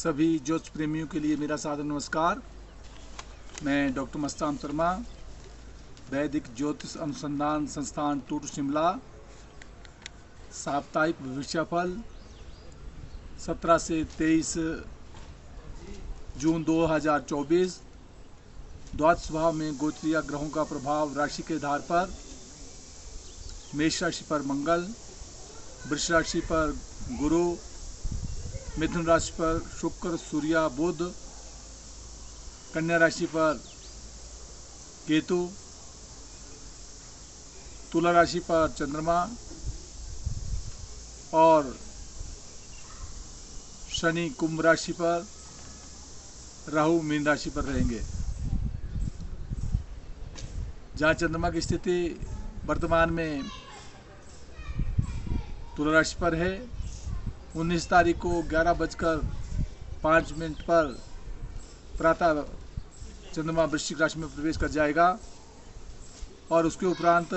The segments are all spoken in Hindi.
सभी ज्योतिष प्रेमियों के लिए मेरा सादर नमस्कार। मैं डॉक्टर मस्तान शर्मा, वैदिक ज्योतिष अनुसंधान संस्थान टूटू शिमला। साप्ताहिक भविष्यफल 17 से 23 जून 2024। द्वादश भाव में गोचरीय ग्रहों का प्रभाव राशि के आधार पर मेष राशि पर मंगल, वृष राशि पर गुरु, मिथुन राशि पर शुक्र, सूर्य, बुध, कन्या राशि पर केतु, तुला राशि पर चंद्रमा और शनि कुंभ राशि पर, राहु मीन राशि पर रहेंगे। जहाँ चंद्रमा की स्थिति वर्तमान में तुला राशि पर है, 19 तारीख को 11:05 पर प्रातः चंद्रमा वृश्चिक राशि में प्रवेश कर जाएगा और उसके उपरांत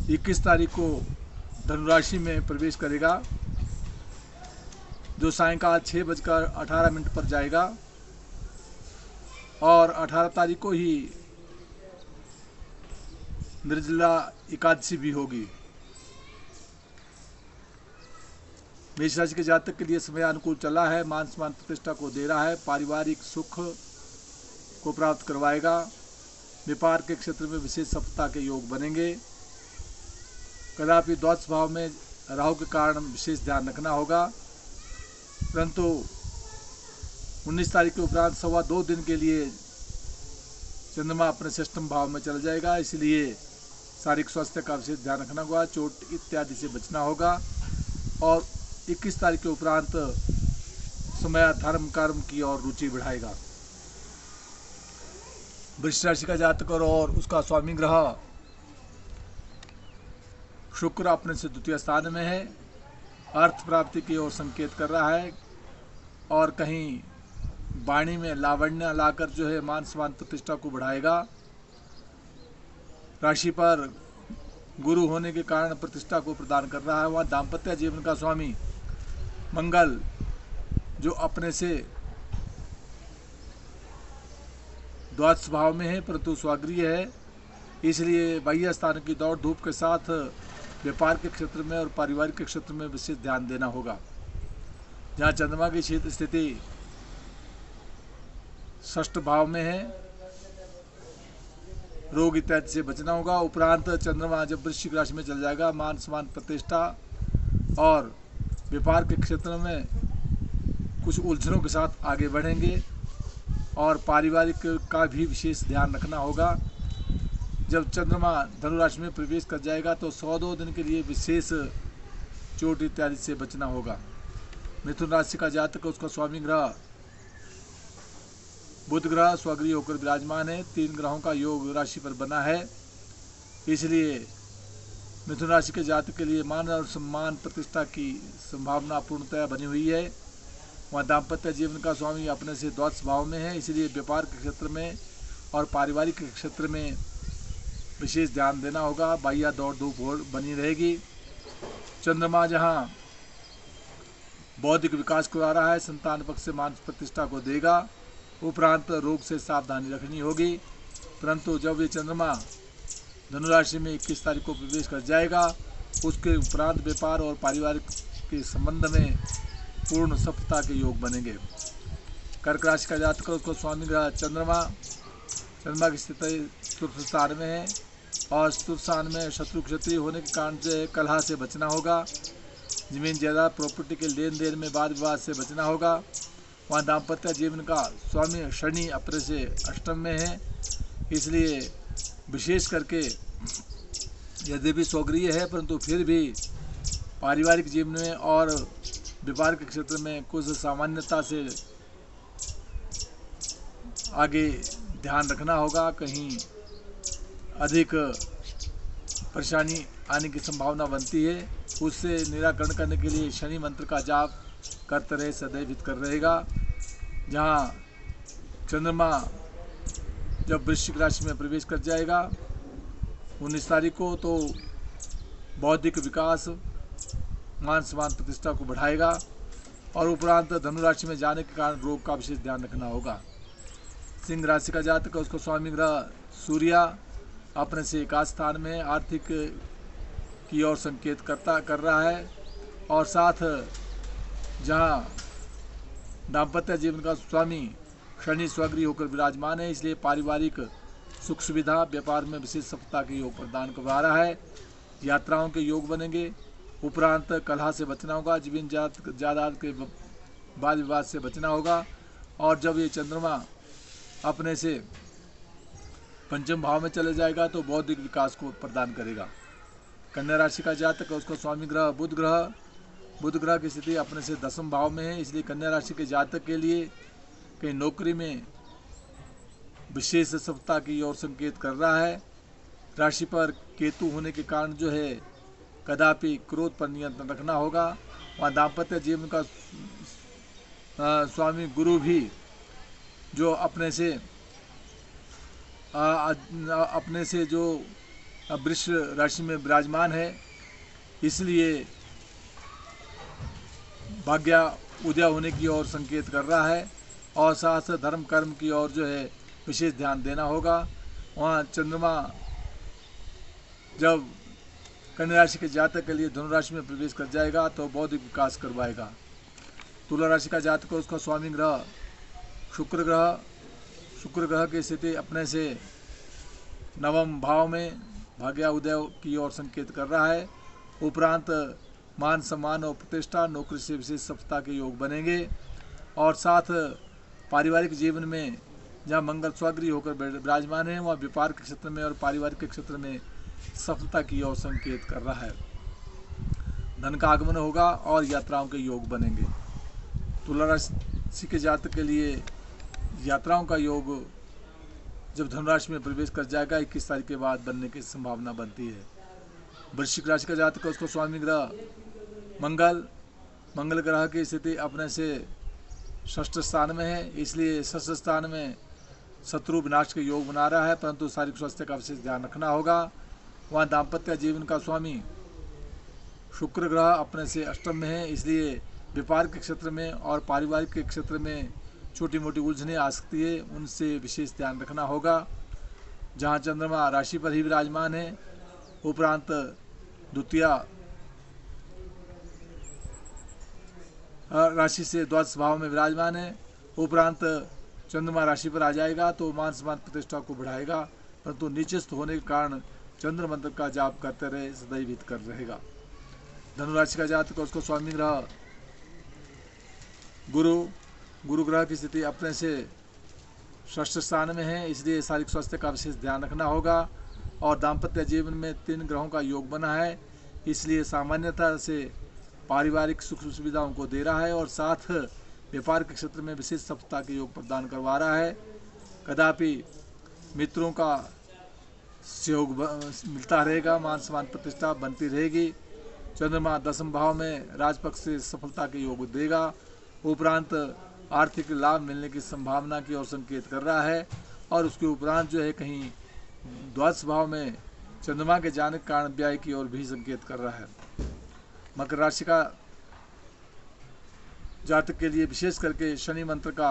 21 तारीख को धनु राशि में प्रवेश करेगा, जो सायंकाल 6:18 पर जाएगा और 18 तारीख को ही निर्जला एकादशी भी होगी। मेष राशि के जातक के लिए समय अनुकूल चला है, मान सम्मान प्रतिष्ठा को दे रहा है, पारिवारिक सुख को प्राप्त करवाएगा, व्यापार के क्षेत्र में विशेष सफलता के योग बनेंगे। कदापि द्वादश भाव में राहु के कारण विशेष ध्यान रखना होगा, परंतु 19 तारीख के उपरांत 2.25 दिन के लिए चंद्रमा अपने षष्ठम भाव में चला जाएगा, इसलिए शारीरिक स्वास्थ्य का विशेष ध्यान रखना होगा, चोट इत्यादि से बचना होगा। और 21 तारीख के उपरांत समय धर्म कर्म की ओर रुचि बढ़ाएगा। वृष राशि का जातक और उसका स्वामी ग्रह शुक्र अपने से द्वितीय स्थान में है, अर्थ प्राप्ति की ओर संकेत कर रहा है और कहीं वाणी में लावण्य लाकर जो है मान सम्मान प्रतिष्ठा को बढ़ाएगा। राशि पर गुरु होने के कारण प्रतिष्ठा को प्रदान कर रहा है। वहाँ दाम्पत्य जीवन का स्वामी मंगल जो अपने से द्वादश भाव में है परंतु स्वागृह है, इसलिए बाह्य स्थान की दौड़ धूप के साथ व्यापार के क्षेत्र में और पारिवारिक के क्षेत्र में विशेष ध्यान देना होगा। जहाँ चंद्रमा की स्थिति षष्ठ भाव में है, रोग इत्यादि से बचना होगा। उपरांत चंद्रमा जब वृश्चिक राशि में चल जाएगा, मान सम्मान प्रतिष्ठा और व्यापार के क्षेत्र में कुछ उलझनों के साथ आगे बढ़ेंगे और पारिवारिक का भी विशेष ध्यान रखना होगा। जब चंद्रमा धनु राशि में प्रवेश कर जाएगा तो 102 दिन के लिए विशेष चोट इत्यादि से बचना होगा। मिथुन राशि का जातक उसका स्वामी ग्रह बुध ग्रह स्वगृह होकर विराजमान है, 3 ग्रहों का योग राशि पर बना है, इसलिए मिथुन राशि के जातक के लिए मान और सम्मान प्रतिष्ठा की संभावना पूर्णतया बनी हुई है। वहाँ दाम्पत्य जीवन का स्वामी अपने से द्वादश भाव में है, इसलिए व्यापार के क्षेत्र में और पारिवारिक के क्षेत्र में विशेष ध्यान देना होगा। बाह्य दौड़ धूप बनी रहेगी। चंद्रमा जहाँ बौद्धिक विकास को आ रहा है, संतान पक्ष से मान प्रतिष्ठा को देगा, उपरांत रोग से सावधानी रखनी होगी। परंतु जब ये चंद्रमा धनु राशि में 21 तारीख को प्रवेश कर जाएगा, उसके उपरांत व्यापार और पारिवारिक के संबंध में पूर्ण सफलता के योग बनेंगे। कर्क राशि का जातक उसको स्वामी ग्रह चंद्रमा की स्थिति चतुर्थ स्थान में है और चतुर्थ स्थान में शत्रु क्षत्रिय होने के कारण से कलह से बचना होगा। जमीन जायदाद प्रॉपर्टी के लेन देन में वाद विवाद से बचना होगा। वहाँ दाम्पत्य जीवन का स्वामी शनि अपने से अष्टम में है, इसलिए विशेष करके यद्यपि स्वगृह है परंतु फिर भी पारिवारिक जीवन में और व्यापार के क्षेत्र में कुछ सामान्यता से आगे ध्यान रखना होगा। कहीं अधिक परेशानी आने की संभावना बनती है, उससे निराकरण करने के लिए शनि मंत्र का जाप करते रहे, सदैव हित कर रहेगा। जहाँ चंद्रमा जब वृश्चिक राशि में प्रवेश कर जाएगा 19 तारीख को, तो बौद्धिक विकास मान सम्मान प्रतिष्ठा को बढ़ाएगा। और उपरांत धनुराशि में जाने के कारण रोग का विशेष ध्यान रखना होगा। सिंह राशि का जातक, उसको स्वामी ग्रह सूर्य अपने से एकादश स्थान में आर्थिक की ओर संकेत कर रहा है, और साथ जहां दाम्पत्य जीवन का स्वामी शनि स्वगृह होकर विराजमान है, इसलिए पारिवारिक सुख सुविधा, व्यापार में विशेष सफलता के योग प्रदान करवा रहा है। यात्राओं के योग बनेंगे। उपरांत कलह से बचना होगा, जमीन जायदाद के वाद विवाद से बचना होगा। और जब ये चंद्रमा अपने से पंचम भाव में चले जाएगा तो बौद्धिक विकास को प्रदान करेगा। कन्या राशि का जातक, उसको स्वामी ग्रह बुध ग्रह की स्थिति अपने से दसम भाव में है, इसलिए कन्या राशि के जातक के लिए कहीं नौकरी में विशेष सफलता की ओर संकेत कर रहा है। राशि पर केतु होने के कारण जो है कदापि क्रोध पर नियंत्रण रखना होगा। वहाँ दाम्पत्य जीवन का स्वामी गुरु भी जो अपने से जो वृष राशि में विराजमान है, इसलिए भाग्य उदय होने की ओर संकेत कर रहा है। और साथ धर्म कर्म की ओर जो है विशेष ध्यान देना होगा। वहाँ चंद्रमा जब कन्या राशि के जातक के लिए धनुराशि में प्रवेश कर जाएगा तो बौद्धिक विकास करवाएगा। तुला राशि का जातक, उसका स्वामी ग्रह शुक्र ग्रह की स्थिति अपने से नवम भाव में भाग्य उदय की ओर संकेत कर रहा है। उपरांत मान सम्मान और प्रतिष्ठा, नौकरी से विशेष सफलता के योग बनेंगे। और साथ पारिवारिक जीवन में जहाँ मंगल स्वगृह होकर विराजमान है, वहाँ व्यापार के क्षेत्र में और पारिवारिक के क्षेत्र में सफलता की ओर संकेत कर रहा है। धन का आगमन होगा और यात्राओं के योग बनेंगे। तुला राशि के जातक के लिए यात्राओं का योग जब धनुराशि में प्रवेश कर जाएगा 21 तारीख के बाद बनने की संभावना बनती है। वृश्चिक राशि का जातक, उसको स्वामी ग्रह मंगल ग्रह की स्थिति अपने से षष्ठ स्थान में है, इसलिए षष्ठ स्थान में शत्रु विनाश के योग बना रहा है, परंतु शारीरिक स्वास्थ्य का विशेष ध्यान रखना होगा। वहाँ दाम्पत्य जीवन का स्वामी शुक्र ग्रह अपने से अष्टम में है, इसलिए व्यापार के क्षेत्र में और पारिवारिक के क्षेत्र में छोटी मोटी उलझनें आ सकती है, उनसे विशेष ध्यान रखना होगा। जहाँ चंद्रमा राशि पर ही विराजमान है, उपरांत द्वितीय राशि से द्वादश भाव में विराजमान है। उपरांत चंद्रमा राशि पर आ जाएगा तो मान सम्मान प्रतिष्ठा को बढ़ाएगा, परंतु नीचस्थ होने के कारण चंद्र मंत्र का जाप करते रहे, सदैव हित कर रहेगा। धनुराशि का जातक, उसको स्वामी ग्रह गुरु ग्रह की स्थिति अपने से षष्ठ स्थान में है, इसलिए शारीरिक स्वास्थ्य का विशेष ध्यान रखना होगा। और दाम्पत्य जीवन में 3 ग्रहों का योग बना है, इसलिए सामान्यतः से पारिवारिक सुख सुविधाओं को दे रहा है और साथ व्यापार के क्षेत्र में विशेष सफलता के योग प्रदान करवा रहा है। कदापि मित्रों का सहयोग मिलता रहेगा, मान सम्मान प्रतिष्ठा बनती रहेगी। चंद्रमा दसम भाव में राजपक्ष से सफलता के योग देगा। उपरांत आर्थिक लाभ मिलने की संभावना की ओर संकेत कर रहा है। और उसके उपरांत जो है कहीं द्वादश भाव में चंद्रमा के जाने के कारण व्यय की ओर भी संकेत कर रहा है। मकर राशि का जातक के लिए विशेष करके शनि मंत्र का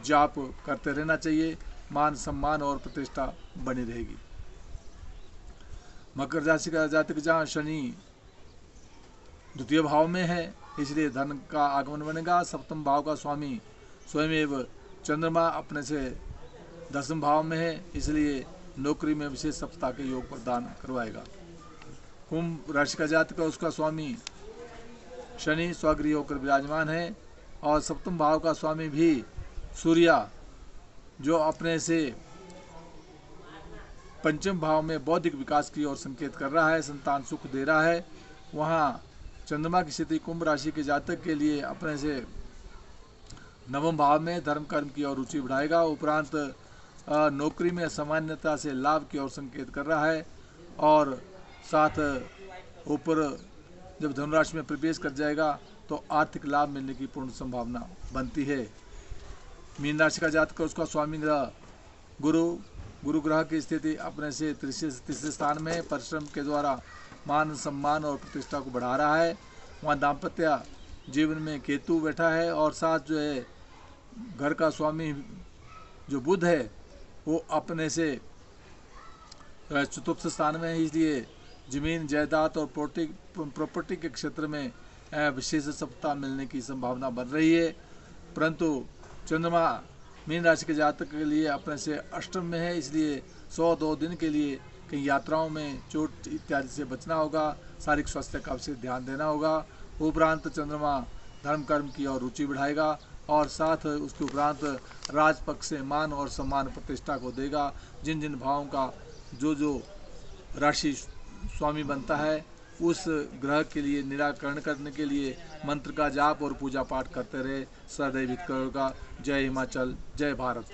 जाप करते रहना चाहिए, मान सम्मान और प्रतिष्ठा बनी रहेगी। मकर राशि का जातक जहाँ शनि द्वितीय भाव में है, इसलिए धन का आगमन बनेगा। सप्तम भाव का स्वामी स्वयं चंद्रमा अपने से दसम भाव में है, इसलिए नौकरी में विशेष सफलता के योग प्रदान करवाएगा। कुंभ राशि का जातक, उसका स्वामी शनि स्वगृह होकर विराजमान है और सप्तम भाव का स्वामी भी सूर्य जो अपने से पंचम भाव में बौद्धिक विकास की ओर संकेत कर रहा है, संतान सुख दे रहा है। वहाँ चंद्रमा की स्थिति कुंभ राशि के जातक के लिए अपने से नवम भाव में धर्म कर्म की ओर रुचि बढ़ाएगा। उपरांत नौकरी में सामान्यता से लाभ की ओर संकेत कर रहा है और साथ ऊपर जब धनुराशि में प्रवेश कर जाएगा तो आर्थिक लाभ मिलने की पूर्ण संभावना बनती है। मीन राशि का जातक, उसका स्वामी ग्रह गुरु ग्रह की स्थिति अपने से तीसरे स्थान में परिश्रम के द्वारा मान सम्मान और प्रतिष्ठा को बढ़ा रहा है। वहाँ दाम्पत्य जीवन में केतु बैठा है और साथ जो है घर का स्वामी जो बुध है वो अपने से चतुर्थ स्थान में है, इसलिए जमीन जायदाद और प्रॉपर्टी के क्षेत्र में विशेष सफलता मिलने की संभावना बन रही है। परंतु चंद्रमा मीन राशि के जातक के लिए अपने से अष्टम में है, इसलिए 102 दिन के लिए कई यात्राओं में चोट इत्यादि से बचना होगा। शारीरिक स्वास्थ्य का विशेष ध्यान देना होगा। उपरांत चंद्रमा धर्म कर्म की ओर रुचि बढ़ाएगा और साथ उसके उपरांत राजपक्ष से मान और सम्मान प्रतिष्ठा को देगा। जिन जिन भावों का जो राशि स्वामी बनता है उस ग्रह के लिए निराकरण करने के लिए मंत्र का जाप और पूजा पाठ करते रहे। सदैव हित करोगा। जय हिमाचल, जय भारत।